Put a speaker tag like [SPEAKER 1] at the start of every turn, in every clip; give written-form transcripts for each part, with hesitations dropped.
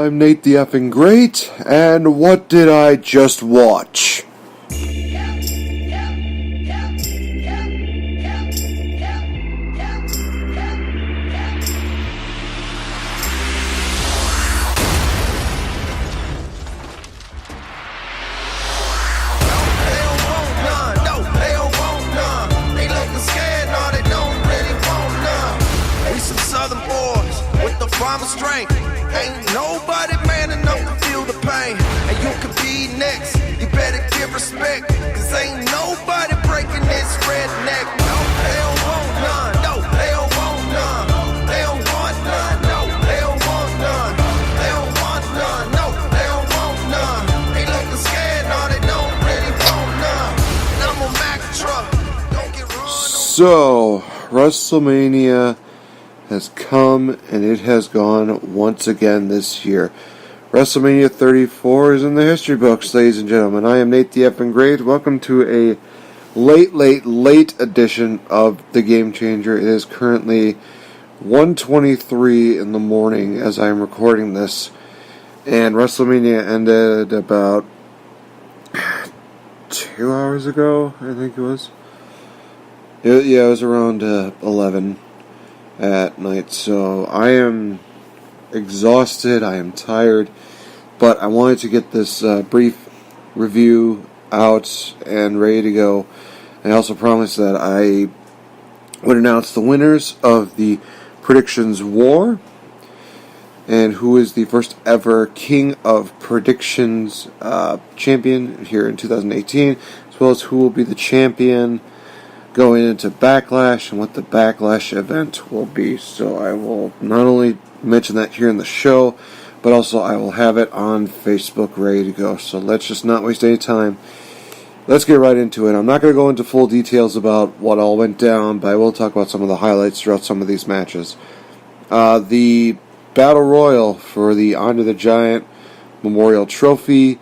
[SPEAKER 1] I'm Nate the Effing Great, and what did I just watch?
[SPEAKER 2] Strength. Ain't nobody man enough to feel the pain. And you could be next. You better give respect. Cause ain't nobody breaking this redneck. No, they don't want none. No, they don't want none. They don't want none. No, they don't want none. They don't want none. No, they don't want none. They looking scared. No, they don't really want none. And I'm a Mack truck. Don't get run.
[SPEAKER 1] So, Wrestlemania has come and it has gone once again this year. WrestleMania 34 is in the history books, ladies and gentlemen. I am Nate the Effing Great. Welcome to a late edition of The Game Changer. It is currently 1:23 in the morning as I am recording this. And WrestleMania ended about 2 hours ago, I think it was. It was around 11 at night, so I am exhausted, I am tired, but I wanted to get this brief review out and ready to go. I also promised that I would announce the winners of the Predictions War, and who is the first ever King of Predictions champion here in 2018, as well as who will be the champion going into Backlash and what the Backlash event will be. So I will not only mention that here in the show, but also I will have it on Facebook ready to go. So let's just not waste any time. Let's get right into it. I'm not going to go into full details about what all went down, but I will talk about some of the highlights throughout some of these matches. The Battle Royal for the Andre the Giant Memorial Trophy.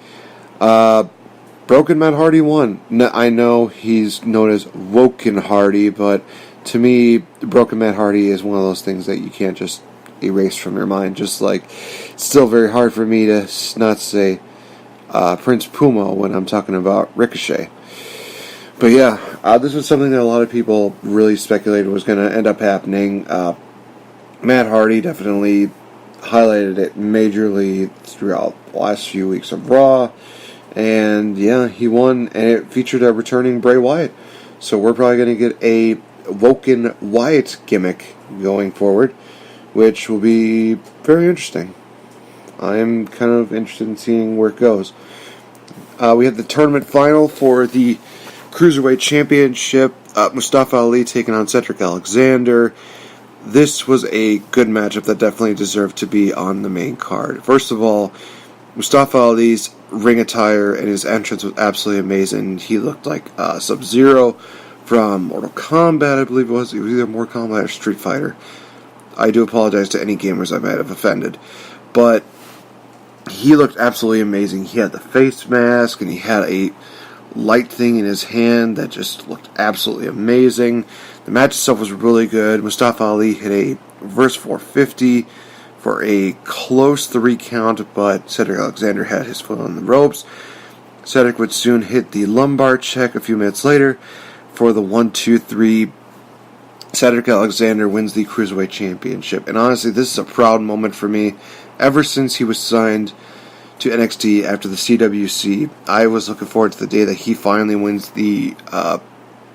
[SPEAKER 1] Broken Matt Hardy won. I know he's known as Woken Hardy, but to me, Broken Matt Hardy is one of those things that you can't just erase from your mind. Just like, it's still very hard for me to not say Prince Puma when I'm talking about Ricochet. But yeah, this was something that a lot of people really speculated was going to end up happening. Matt Hardy definitely highlighted it majorly throughout the last few weeks of Raw. And yeah, he won, and it featured a returning Bray Wyatt. So we're probably going to get a Woken Wyatt gimmick going forward, which will be very interesting. I am kind of interested in seeing where it goes. We have the tournament final for the Cruiserweight Championship. Mustafa Ali taking on Cedric Alexander. This was a good matchup that definitely deserved to be on the main card. First of all, Mustafa Ali's ring attire and his entrance was absolutely amazing. He looked like Sub-Zero from Mortal Kombat, I believe it was. It was either Mortal Kombat or Street Fighter. I do apologize to any gamers I might have offended. But he looked absolutely amazing. He had the face mask and he had a light thing in his hand that just looked absolutely amazing. The match itself was really good. Mustafa Ali hit a reverse 450 for a close 3 count, but Cedric Alexander had his foot on the ropes. Cedric would soon hit the lumbar check a few minutes later for the 1-2-3. Cedric Alexander wins the Cruiserweight Championship. And honestly, this is a proud moment for me. Ever since he was signed to NXT after the CWC, I was looking forward to the day that he finally wins the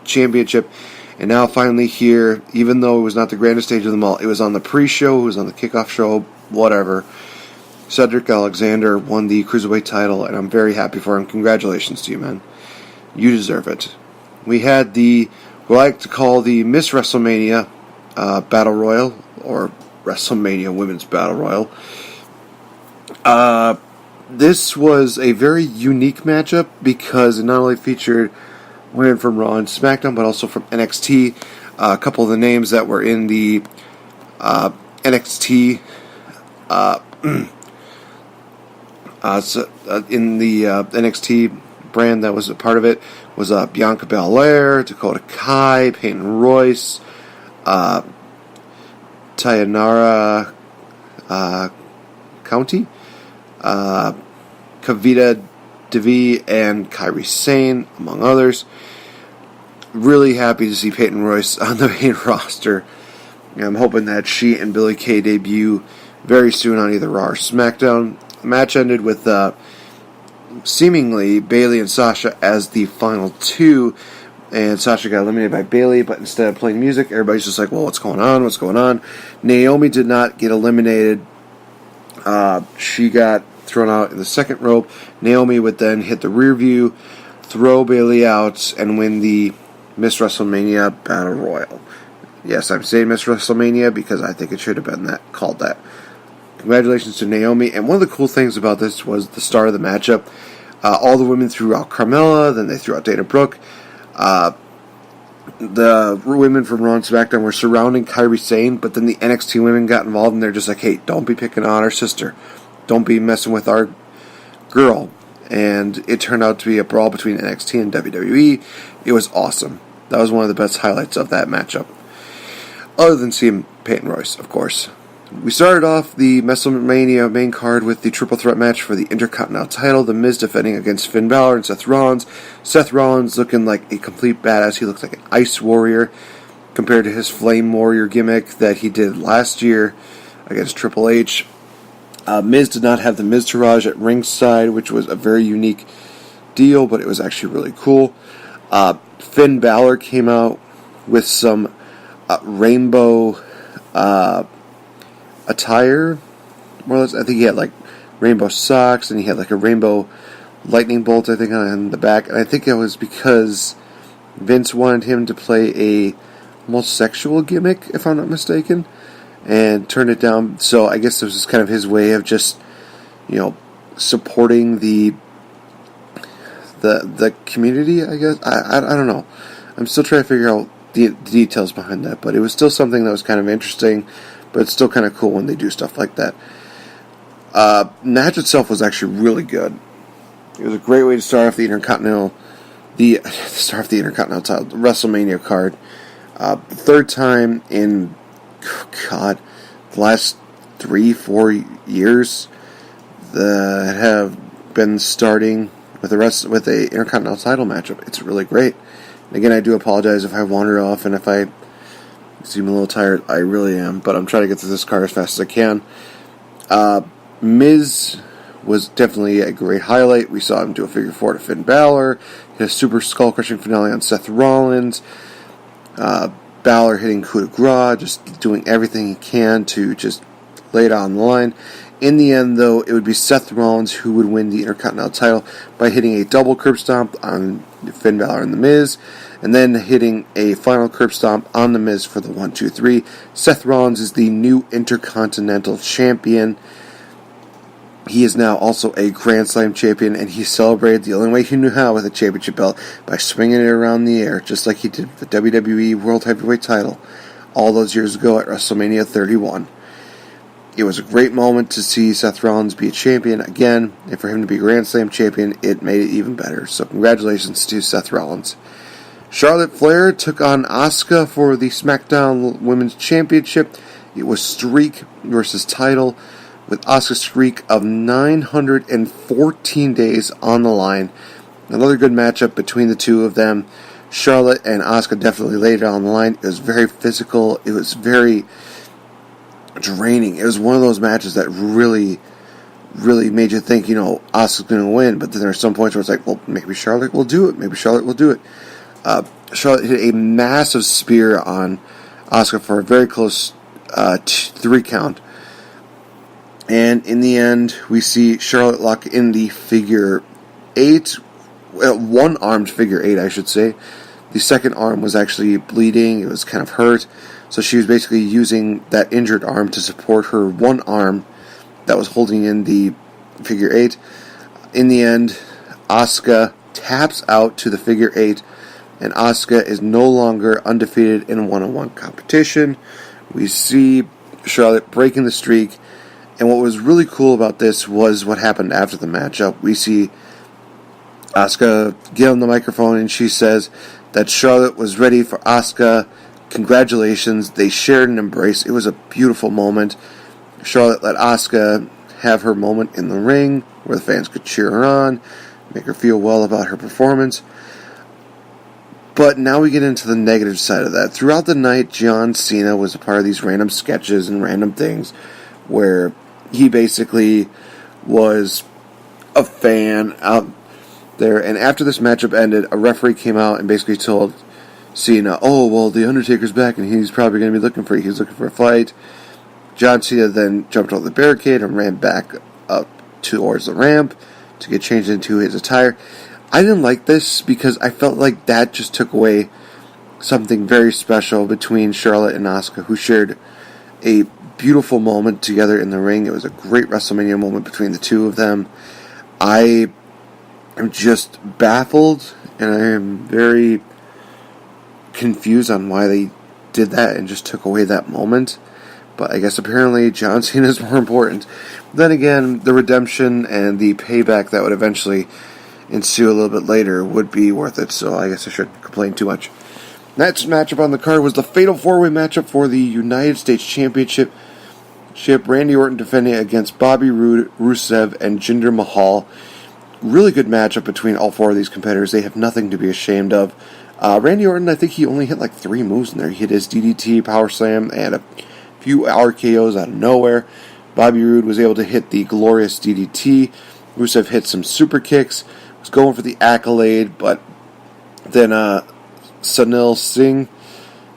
[SPEAKER 1] championship. And now finally here, even though it was not the grandest stage of them all, it was on the pre-show, it was on the kickoff show, whatever. Cedric Alexander won the Cruiserweight title, and I'm very happy for him. Congratulations to you, man. You deserve it. We had what I like to call the Miss WrestleMania Battle Royal, or WrestleMania Women's Battle Royal. This was a very unique matchup because it not only featured women from Raw and SmackDown, but also from NXT. A couple of the names that were in the NXT NXT brand that was a part of it was Bianca Belair, Dakota Kai, Peyton Royce, Tayanara County, Kavita Devi and Kairi Sane, among others. Really happy to see Peyton Royce on the main roster. I'm hoping that she and Billie Kay debut very soon on either Raw or SmackDown. The match ended with seemingly Bayley and Sasha as the final two, and Sasha got eliminated by Bayley, but instead of playing music, everybody's just like, well, what's going on? What's going on? Naomi did not get eliminated. She got thrown out in the second rope. Naomi would then hit the rear view, throw Bayley out, and win the Miss WrestleMania Battle Royal. Yes, I'm saying Miss WrestleMania because I think it should have been called that. Congratulations to Naomi. And one of the cool things about this was the start of the matchup. All the women threw out Carmella, then they threw out Dana Brooke. The women from Raw and SmackDown were surrounding Kairi Sane, but then the NXT women got involved, and they're just like, hey, don't be picking on our sister. Don't be messing with our girl. And it turned out to be a brawl between NXT and WWE. It was awesome. That was one of the best highlights of that matchup. Other than seeing Peyton Royce, of course. We started off the Wrestlemania main card with the triple threat match for the Intercontinental title. The Miz defending against Finn Balor and Seth Rollins. Seth Rollins looking like a complete badass. He looks like an ice warrior compared to his flame warrior gimmick that he did last year against Triple H. Miz did not have the Miztourage at ringside, which was a very unique deal, but it was actually really cool. Finn Balor came out with some rainbow attire, more or less. I think he had like rainbow socks, and he had like a rainbow lightning bolt, I think, on the back. And I think it was because Vince wanted him to play a almost sexual gimmick, if I'm not mistaken, and turned it down. So I guess this was kind of his way of just, supporting the community, I guess. I don't know. I'm still trying to figure out the details behind that, but it was still something that was kind of interesting, but it's still kind of cool when they do stuff like that. Match itself was actually really good. It was a great way to start off the Intercontinental title, the WrestleMania card. Third time in, the last 3-4 years that have been starting with the Intercontinental title matchup. It's really great. And again, I do apologize if I wander off and if I seem a little tired. I really am, but I'm trying to get through this card as fast as I can. Miz was definitely a great highlight. We saw him do a figure four to Finn Balor, hit a super skull-crushing finale on Seth Rollins, Balor hitting coup de grace, just doing everything he can to just lay it on the line. In the end, though, it would be Seth Rollins who would win the Intercontinental title by hitting a double curb stomp on Finn Balor and The Miz, and then hitting a final curb stomp on The Miz for the 1-2-3. Seth Rollins is the new Intercontinental Champion. He is now also a Grand Slam champion, and he celebrated the only way he knew how with a championship belt, by swinging it around the air, just like he did with the WWE World Heavyweight title all those years ago at WrestleMania 31. It was a great moment to see Seth Rollins be a champion again, and for him to be Grand Slam champion, it made it even better. So congratulations to Seth Rollins. Charlotte Flair took on Asuka for the SmackDown Women's Championship. It was streak versus title, with Asuka's streak of 914 days on the line. Another good matchup between the two of them. Charlotte and Asuka definitely laid it on the line. It was very physical. It was very draining. It was one of those matches that really made you think, Asuka's going to win. But then there are some points where it's like, well, maybe Charlotte will do it. Maybe Charlotte will do it. Charlotte hit a massive spear on Asuka for a very close 3 count. And in the end, we see Charlotte lock in the figure 8, one-armed figure 8, I should say. The second arm was actually bleeding. It was kind of hurt. So she was basically using that injured arm to support her one arm that was holding in the figure 8. In the end, Asuka taps out to the figure 8, and Asuka is no longer undefeated in one-on-one competition. We see Charlotte breaking the streak. And what was really cool about this was what happened after the matchup. We see Asuka get on the microphone and she says that Charlotte was ready for Asuka. Congratulations. They shared an embrace. It was a beautiful moment. Charlotte let Asuka have her moment in the ring where the fans could cheer her on, make her feel well about her performance. But now we get into the negative side of that. Throughout the night, John Cena was a part of these random sketches and random things where he basically was a fan out there. And after this matchup ended, a referee came out and basically told Cena, "Oh, well, The Undertaker's back and he's probably going to be looking for you. He's looking for a fight." John Cena then jumped over the barricade and ran back up towards the ramp to get changed into his attire. I didn't like this because I felt like that just took away something very special between Charlotte and Asuka, who shared a beautiful moment together in the ring. It was a great WrestleMania moment between the two of them. I am just baffled, and I am very confused on why they did that and just took away that moment. But I guess apparently John Cena is more important. Then again, the redemption and the payback that would eventually ensue a little bit later would be worth it, so I guess I shouldn't complain too much. Next matchup on the card was the Fatal 4-Way matchup for the United States Championship. Randy Orton defending against Bobby Roode, Rusev, and Jinder Mahal. Really good matchup between all four of these competitors. They have nothing to be ashamed of. Randy Orton, I think he only hit like 3 moves in there. He hit his DDT, Power Slam, and a few RKOs out of nowhere. Bobby Roode was able to hit the glorious DDT. Rusev hit some super kicks. Was going for the accolade, but then Sunil Singh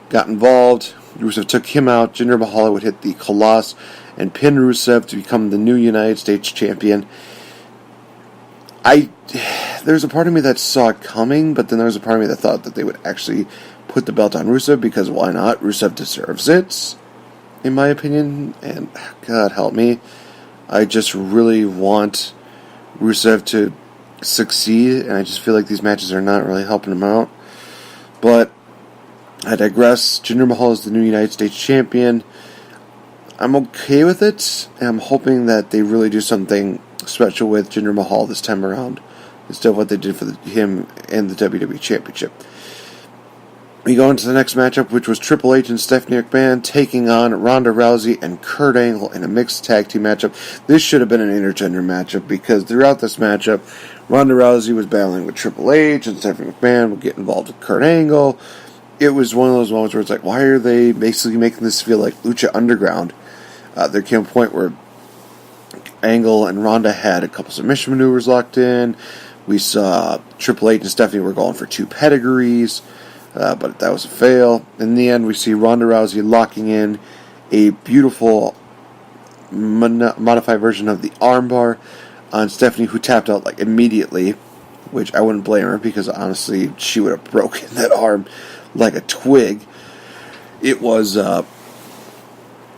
[SPEAKER 1] got involved. Rusev took him out. Jinder Mahal would hit the Colossus and pin Rusev to become the new United States champion. There's a part of me that saw it coming, but then there was a part of me that thought that they would actually put the belt on Rusev, because why not? Rusev deserves it, in my opinion, and God help me, I just really want Rusev to succeed, and I just feel like these matches are not really helping him out. But I digress. Jinder Mahal is the new United States champion. I'm okay with it, and I'm hoping that they really do something special with Jinder Mahal this time around, instead of what they did for him and the WWE Championship. We go into the next matchup, which was Triple H and Stephanie McMahon taking on Ronda Rousey and Kurt Angle in a mixed tag team matchup. This should have been an intergender matchup, because throughout this matchup, Ronda Rousey was battling with Triple H, and Stephanie McMahon would get involved with Kurt Angle. It was one of those moments where it's like, why are they basically making this feel like Lucha Underground? There came a point where Angle and Ronda had a couple submission maneuvers locked in. We saw Triple H and Stephanie were going for 2 pedigrees. But that was a fail. In the end, we see Ronda Rousey locking in a beautiful modified version of the armbar on Stephanie, who tapped out like immediately, which I wouldn't blame her, because honestly, she would have broken that arm like a twig. It was, like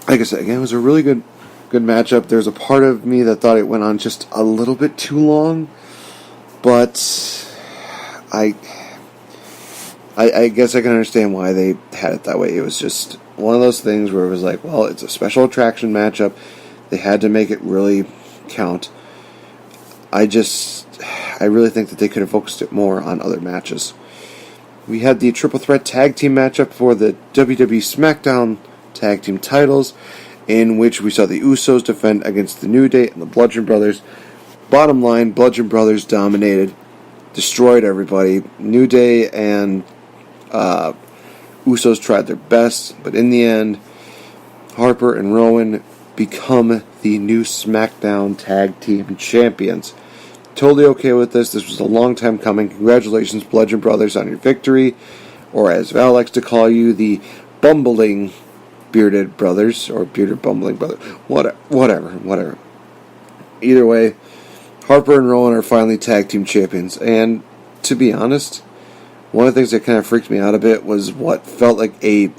[SPEAKER 1] I said, again, it was a really good matchup. There's a part of me that thought it went on just a little bit too long, but I guess I can understand why they had it that way. It was just one of those things where it was like, well, it's a special attraction matchup. They had to make it really count. I really think that they could have focused it more on other matches. We had the triple threat tag team matchup for the WWE SmackDown tag team titles, in which we saw the Usos defend against the New Day and the Bludgeon Brothers. Bottom line, Bludgeon Brothers dominated, destroyed everybody. New Day and Usos tried their best, but in the end, Harper and Rowan become the new SmackDown Tag Team Champions. Totally okay with this. This was a long time coming. Congratulations, Bludgeon Brothers, on your victory. Or as Val likes to call you, the Bumbling Bearded Brothers, or Bearded Bumbling Brothers. Whatever. Either way, Harper and Rowan are finally Tag Team Champions. And to be honest, one of the things that kind of freaked me out a bit was what felt like a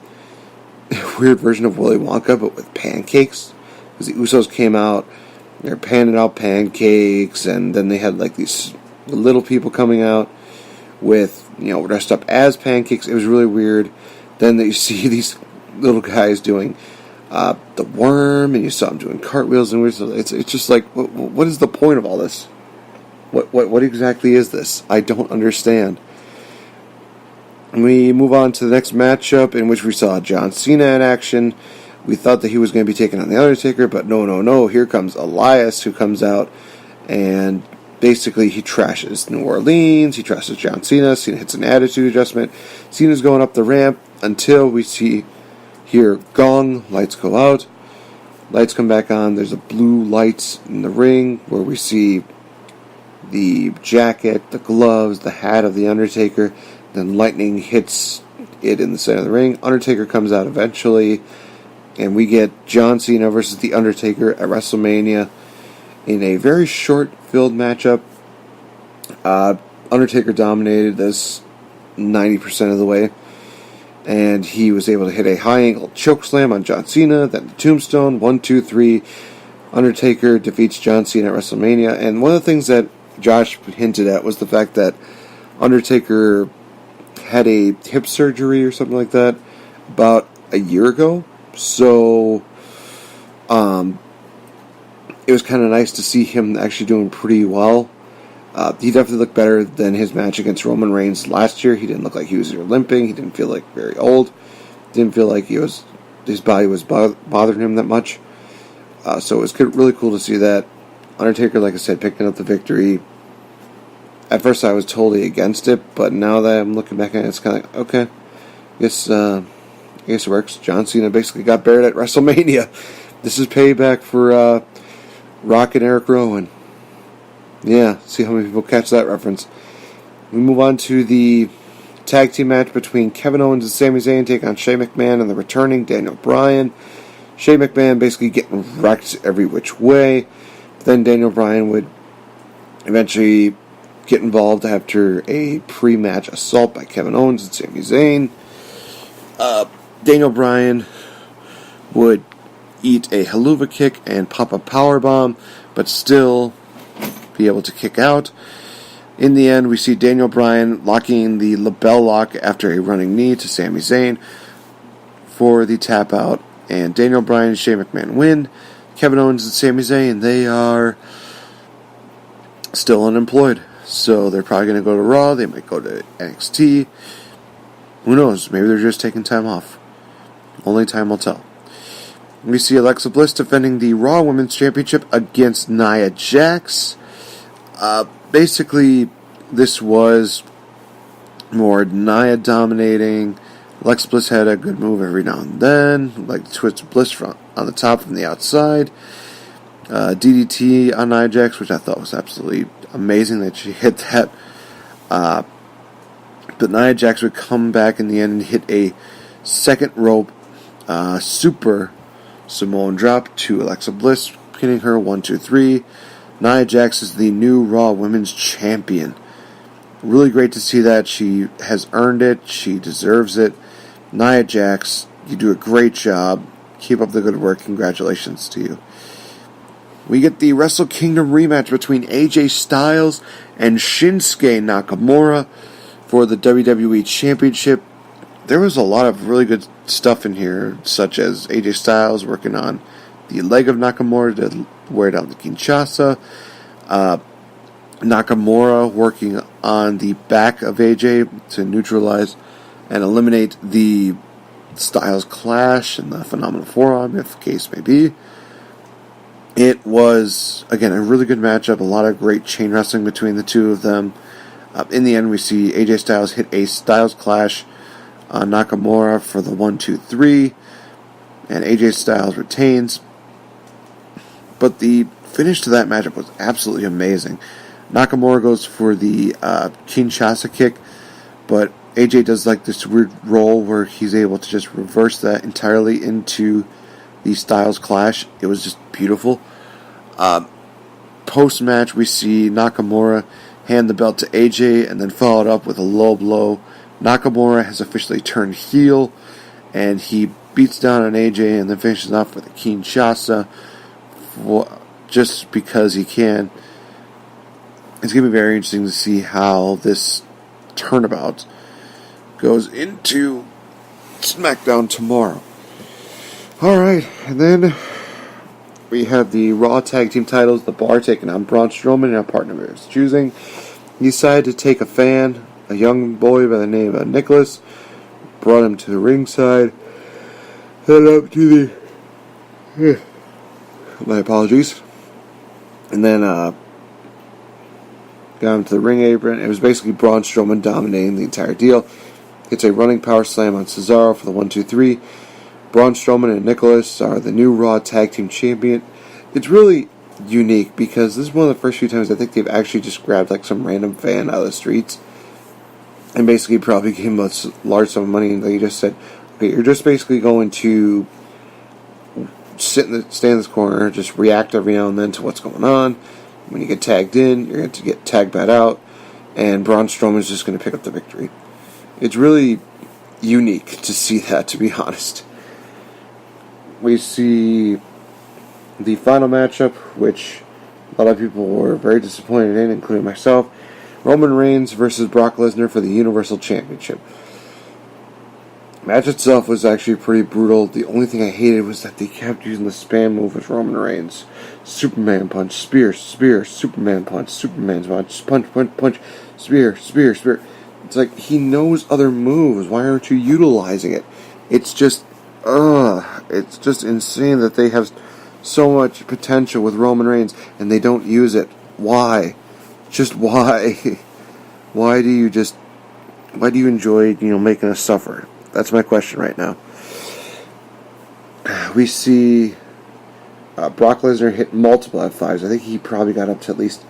[SPEAKER 1] weird version of Willy Wonka, but with pancakes. Because the Usos came out, they're panning out pancakes, and then they had like these little people coming out with, dressed up as pancakes. It was really weird. Then you see these little guys doing the worm, and you saw them doing cartwheels and weird stuff. It's just like, what is the point of all this? What exactly is this? I don't understand. We move on to the next matchup, in which we saw John Cena in action We thought that he was going to be taking on The Undertaker, but no. Here comes Elias, who comes out, and basically he trashes New Orleans, he trashes John Cena. Cena hits an attitude adjustment. Cena's going up the ramp until we hear gong, lights go out. Lights come back on. There's a blue lights in the ring where we see the jacket, the gloves, the hat of The Undertaker. Then lightning hits it in the center of the ring. Undertaker comes out eventually. And we get John Cena versus The Undertaker at WrestleMania in a very short-filled matchup. Undertaker dominated this 90% of the way. And he was able to hit a high-angle chokeslam on John Cena, then the tombstone, 1, 2, 3. Undertaker defeats John Cena at WrestleMania. And one of the things that Josh hinted at was the fact that Undertaker had a hip surgery or something like that about a year ago. So, it was kind of nice to see him actually doing pretty well. He definitely looked better than his match against Roman Reigns last year. He didn't look like he was limping. He didn't feel like very old. Didn't feel like his body was bothering him that much. So it was really cool to see that. Undertaker, like I said, picking up the victory. At first I was totally against it, but now that I'm looking back at it, it's kind of like, okay, I guess it works. John Cena basically got buried at WrestleMania. This is payback for Rock and Eric Rowan. Yeah, see how many people catch that reference. We move on to the tag team match between Kevin Owens and Sami Zayn, take on Shane McMahon and the returning Daniel Bryan. Shane McMahon basically getting wrecked every which way. Then Daniel Bryan would eventually get involved after a pre-match assault by Kevin Owens and Sami Zayn. Daniel Bryan would eat a haluva kick and pop a powerbomb, but still be able to kick out. In the end, we see Daniel Bryan locking the label lock after a running knee to Sami Zayn for the tap out, and Daniel Bryan and Shane McMahon win. Kevin Owens and Sami Zayn, they are still unemployed, so they're probably going to go to Raw. They might go to NXT. Who knows? Maybe they're just taking time off. Only time will tell. We see Alexa Bliss defending the Raw Women's Championship against Nia Jax. Basically, this was more Nia dominating. Alexa Bliss had a good move every now and then, like the twist of Bliss from on the top from the outside. DDT on Nia Jax, which I thought was absolutely amazing that she hit that. But Nia Jax would come back in the end and hit a second rope super Samoan drop to Alexa Bliss, pinning her 1, 2, 3. Nia Jax is the new Raw Women's Champion. Really great to see that. She has earned it. She deserves it. Nia Jax, you do a great job. Keep up the good work. Congratulations to you. We get the Wrestle Kingdom rematch between AJ Styles and Shinsuke Nakamura for the WWE Championship. There was a lot of really good stuff in here, such as AJ Styles working on the leg of Nakamura to wear down the Kinshasa. Nakamura working on the back of AJ to neutralize and eliminate the Styles Clash and the Phenomenal Forearm, if the case may be. It was, again, a really good matchup. A lot of great chain wrestling between the two of them. In the end, we see AJ Styles hit a Styles Clash on Nakamura for the 1, 2, 3. And AJ Styles retains. But the finish to that matchup was absolutely amazing. Nakamura goes for the Kinshasa kick, but AJ does like this weird roll where he's able to just reverse that entirely into the Styles Clash. It was just beautiful. Post-match, we see Nakamura hand the belt to AJ and then follow it up with a low blow. Nakamura has officially turned heel, and he beats down on AJ and then finishes off with a Kinshasa just because he can. It's going to be very interesting to see how this turnabout goes into SmackDown tomorrow. Alright, and then we have the Raw Tag Team titles, the Bar taking on Braun Strowman and a partner of his choosing. He decided to take a fan, a young boy by the name of Nicholas, brought him to the ringside, headed up to the My apologies. And then got him to the ring apron. It was basically Braun Strowman dominating the entire deal. It's a running power slam on Cesaro for the 1-2-3. Braun Strowman and Nicholas are the new Raw Tag Team Champion. It's really unique because this is one of the first few times I think they've actually just grabbed like some random fan out of the streets and basically probably gave him a large sum of money, and they just said, okay, you're just basically going to stand in this corner, just react every now and then to what's going on. When you get tagged in, you're going to get tagged back out, and Braun Strowman's just going to pick up the victory. It's really unique to see that, to be honest. We see the final matchup, which a lot of people were very disappointed in, including myself. Roman Reigns versus Brock Lesnar for the Universal Championship. The match itself was actually pretty brutal. The only thing I hated was that they kept using the spam move with Roman Reigns. Superman punch, spear, spear, Superman punch, Superman punch, punch, punch, punch, spear, spear, spear. It's like, he knows other moves. Why aren't you utilizing it? It's just insane that they have so much potential with Roman Reigns and they don't use it. Why? Just why? Why do you enjoy, making us suffer? That's my question right now. We see Brock Lesnar hit multiple F5s. I think he probably got up to at least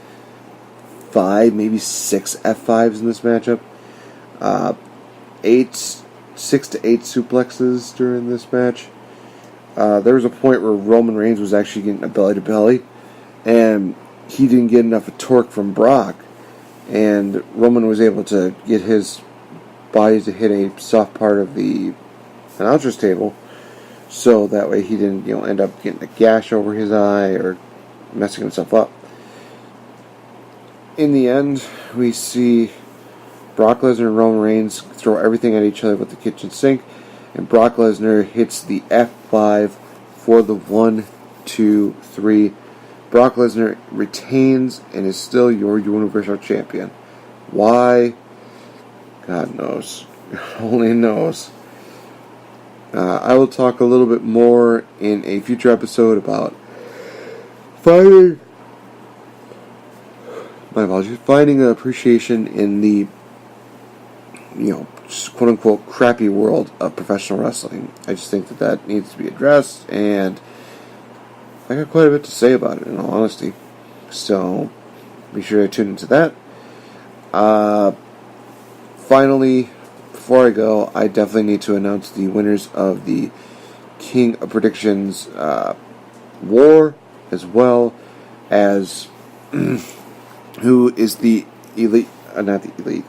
[SPEAKER 1] 5, maybe 6 F5s in this matchup. 6 to 8 suplexes during this match. There was a point where Roman Reigns was actually getting a belly-to-belly, and he didn't get enough torque from Brock, and Roman was able to get his body to hit a soft part of the announcer's table, so that way he didn't end up getting a gash over his eye or messing himself up. In the end, we see Brock Lesnar and Roman Reigns throw everything at each other with the kitchen sink, and Brock Lesnar hits the F5 for the 1-2-3. Brock Lesnar retains and is still your Universal Champion. Why? God knows. Only knows. I will talk a little bit more in a future episode about finding an appreciation in the quote-unquote crappy world of professional wrestling. I just think that needs to be addressed, and I got quite a bit to say about it, in all honesty. So, be sure to tune into that. Finally, before I go, I definitely need to announce the winners of the King of Predictions War, as well as who is the elite, not the elite,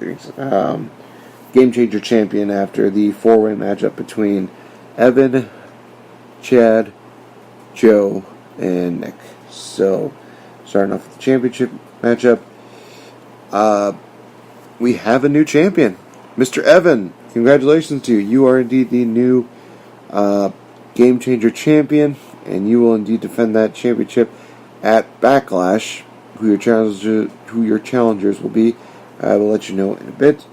[SPEAKER 1] Game Changer champion after the 4-way matchup between Evan, Chad, Joe, and Nick. So, starting off with the championship matchup, we have a new champion, Mr. Evan. Congratulations to you. You are indeed the new Game Changer champion, and you will indeed defend that championship at Backlash. Who your challengers will be, I will let you know in a bit.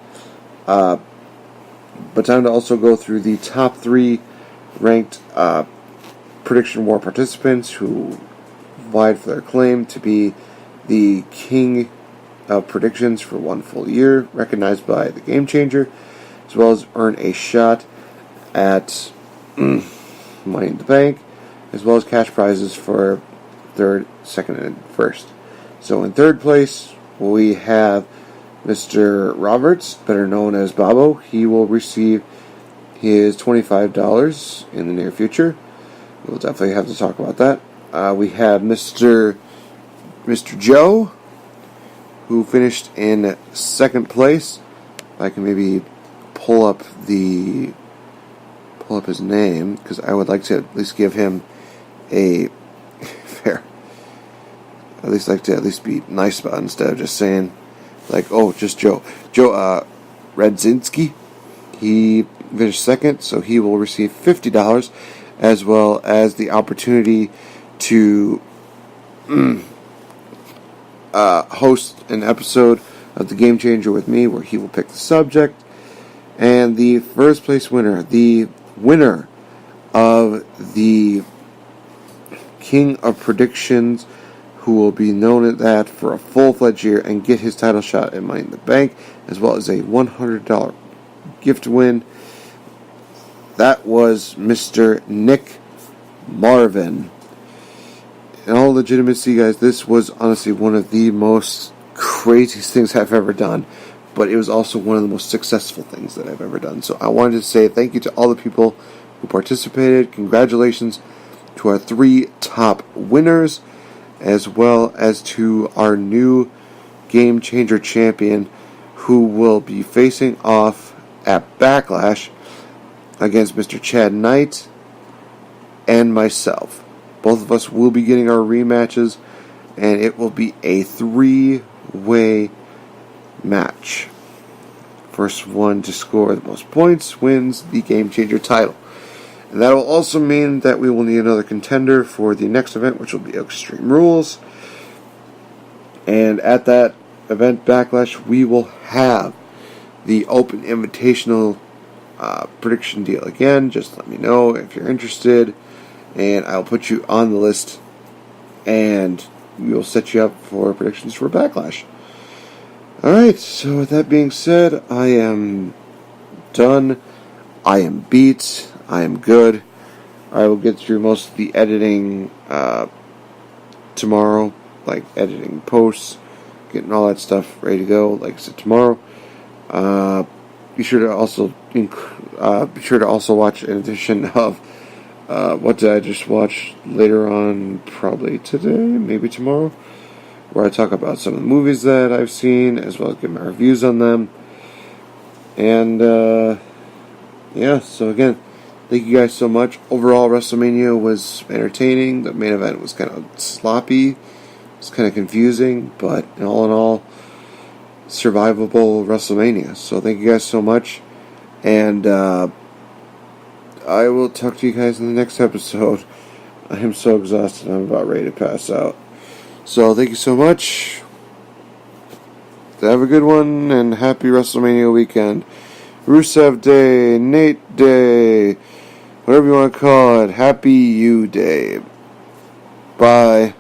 [SPEAKER 1] But time to also go through the top 3 ranked Prediction War participants who vied for their claim to be the King of Predictions for 1 full year, recognized by the Game Changer, as well as earn a shot at Money in the Bank, as well as cash prizes for 3rd, 2nd, and 1st. So in 3rd place, we have Mr. Roberts, better known as Bobo. He will receive his $25 in the near future. We'll definitely have to talk about that. We have Mr. Joe, who finished in 2nd place. I can maybe pull up his name, because I would like to at least give him a fair. At least like to at least be nice about it instead of just saying like, oh, just Joe. Joe Radzinski, he finished 2nd, so he will receive $50, as well as the opportunity to host an episode of the Game Changer with me, where he will pick the subject. And the 1st place winner, the winner of the king of predictions, who will be known as that for a full-fledged year and get his title shot at Money in the Bank, as well as a $100 gift win. That was Mr. Nick Marvin. In all legitimacy, guys, this was honestly one of the most craziest things I've ever done, but it was also one of the most successful things that I've ever done. So I wanted to say thank you to all the people who participated. Congratulations to our 3 top winners, as well as to our new Game Changer champion, who will be facing off at Backlash against Mr. Chad Knight and myself. Both of us will be getting our rematches, and it will be a 3-way match. First one to score the most points wins the Game Changer title. And that will also mean that we will need another contender for the next event, which will be Extreme Rules. And at that event, Backlash, we will have the Open Invitational prediction deal again. Just let me know if you're interested, and I'll put you on the list, and we'll set you up for predictions for Backlash. Alright, so with that being said, I am done. I am beat. I am good. I will get through most of the editing tomorrow, like editing posts, getting all that stuff ready to go, like I said, tomorrow. Be sure to also watch an edition of what did I just watch later on, probably today, maybe tomorrow, where I talk about some of the movies that I've seen, as well as give my reviews on them. And yeah, so again, thank you guys so much. Overall, WrestleMania was entertaining. The main event was kind of sloppy. It was kind of confusing, but all in all, survivable WrestleMania. So thank you guys so much, and I will talk to you guys in the next episode. I am so exhausted. I'm about ready to pass out. So thank you so much. Have a good one, and happy WrestleMania weekend. Rusev Day, Nate Day, whatever you want to call it. Happy You Day. Bye.